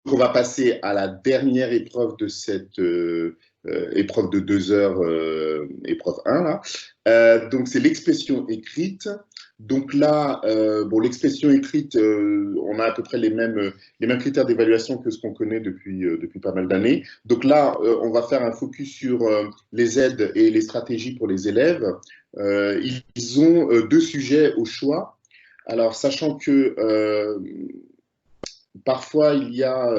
on va passer à la dernière épreuve de cette épreuve de 2 heures, épreuve 1, là. Donc, c'est l'expression écrite. Donc là, bon, l'expression écrite, on a à peu près les mêmes critères d'évaluation que ce qu'on connaît depuis pas mal d'années. Donc là, on va faire un focus sur les aides et les stratégies pour les élèves. Ils ont 2 sujets au choix. Alors, sachant que parfois, il y a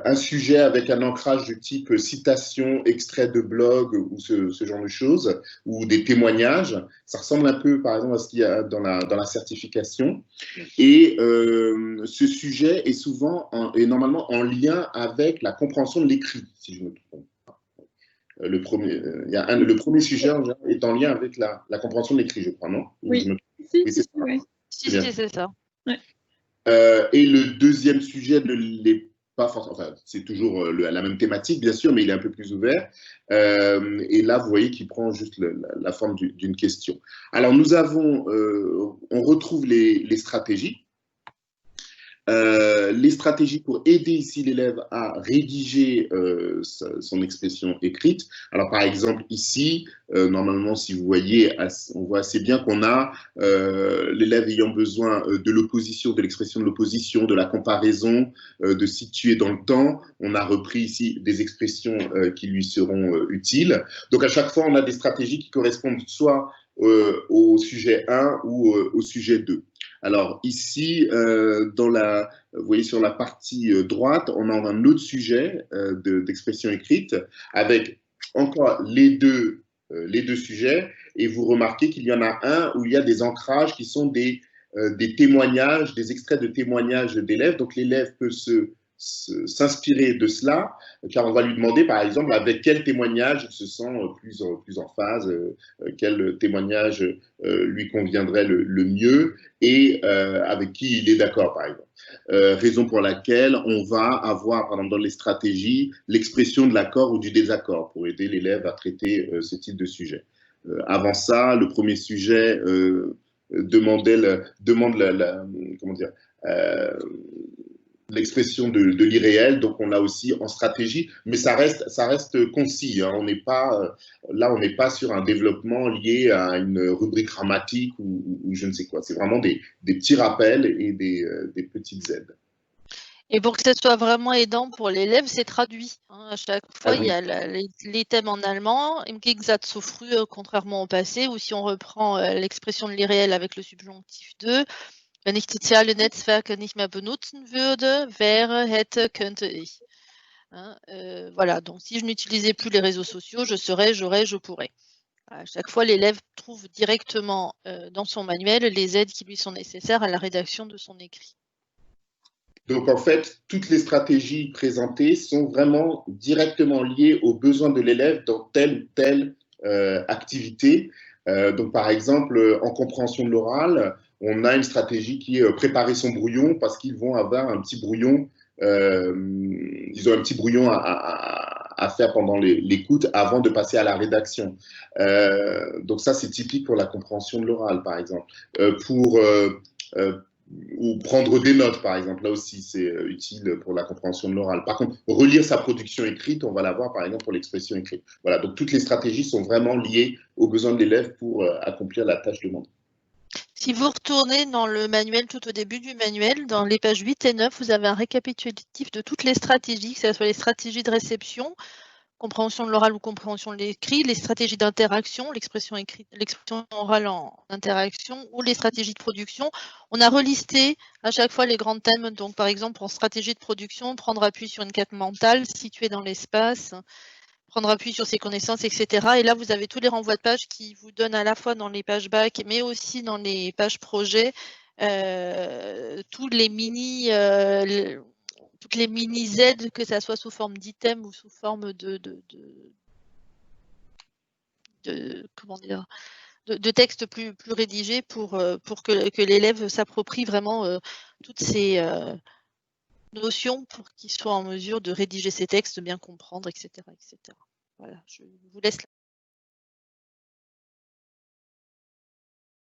un sujet avec un ancrage du type citation, extrait de blog ou ce genre de choses, ou des témoignages. Ça ressemble un peu, par exemple, à ce qu'il y a dans la certification. Et ce sujet est est normalement en lien avec la compréhension de l'écrit, si je me trompe. Le premier sujet est en lien avec la compréhension de l'écrit, je crois, non? Oui, oui, c'est ça. Oui. Si, c'est ça. Ouais. Et le deuxième sujet ne l'est pas forcément, enfin, c'est toujours la même thématique, bien sûr, mais il est un peu plus ouvert. Et là, vous voyez qu'il prend juste la forme d'une question. Alors, on retrouve les stratégies. Les stratégies pour aider ici l'élève à rédiger son expression écrite. Alors par exemple ici, normalement si vous voyez, on voit assez bien qu'on a l'élève ayant besoin de l'opposition, de l'expression de l'opposition, de la comparaison, de situer dans le temps. On a repris ici des expressions qui lui seront utiles. Donc à chaque fois, on a des stratégies qui correspondent soit au sujet 1 ou au sujet 2. Alors ici, vous voyez sur la partie droite, on a un autre sujet d'expression écrite avec encore les deux sujets, et vous remarquez qu'il y en a un où il y a des ancrages qui sont des témoignages, des extraits de témoignages d'élèves. Donc l'élève peut s'inspirer de cela, car on va lui demander, par exemple, avec quel témoignage il se sent plus en phase, quel témoignage lui conviendrait le mieux, et avec qui il est d'accord, par exemple. Raison pour laquelle on va avoir, par exemple, dans les stratégies, l'expression de l'accord ou du désaccord pour aider l'élève à traiter ce type de sujet. Avant ça, le premier sujet demande comment dire, l'expression de l'irréel, donc on l'a aussi en stratégie, mais ça reste concis. Hein. On n'est pas sur un développement lié à une rubrique grammatique ou je ne sais quoi. C'est vraiment des petits rappels et des petites aides. Et pour que ce soit vraiment aidant pour l'élève, c'est traduit. Hein. À chaque fois, il y a les thèmes en allemand, im Gegensatz zu früher, contrairement au passé, ou si on reprend l'expression de l'irréel avec le subjonctif 2, wenn ich soziale Netzwerke nicht mehr benutzen würde, wäre, hätte, könnte ich. Hein, voilà, donc si je n'utilisais plus les réseaux sociaux, je serais, j'aurais, je pourrais. À chaque fois, l'élève trouve directement dans son manuel les aides qui lui sont nécessaires à la rédaction de son écrit. Donc, en fait, toutes les stratégies présentées sont vraiment directement liées aux besoins de l'élève dans telle ou telle activité. Donc, par exemple, en compréhension de l'oral, on a une stratégie qui est préparer son brouillon parce qu'ils vont avoir un petit brouillon, ils ont un petit brouillon à faire pendant l'écoute avant de passer à la rédaction. Donc, ça, c'est typique pour la compréhension de l'oral, par exemple. Ou prendre des notes, par exemple. Là aussi, c'est utile pour la compréhension de l'oral. Par contre, relire sa production écrite, on va l'avoir, par exemple, pour l'expression écrite. Voilà, donc toutes les stratégies sont vraiment liées aux besoins de l'élève pour accomplir la tâche demandée. Si vous retournez dans le manuel, tout au début du manuel, dans les pages 8 et 9, vous avez un récapitulatif de toutes les stratégies, que ce soit les stratégies de réception, compréhension de l'oral ou compréhension de l'écrit, les stratégies d'interaction, l'expression orale en interaction, ou les stratégies de production. On a relisté à chaque fois les grands thèmes. Donc, par exemple, pour stratégie de production, prendre appui sur une quête mentale située dans l'espace, prendre appui sur ses connaissances, etc. Et là, vous avez tous les renvois de pages qui vous donnent à la fois dans les pages bac, mais aussi dans les pages projet, tous les toutes les mini-aides, que ça soit sous forme d'items ou sous forme comment dire, de textes plus rédigés pour que l'élève s'approprie vraiment toutes ces notions pour qu'il soit en mesure de rédiger ses textes, de bien comprendre, etc. etc. Voilà, je vous laisse là.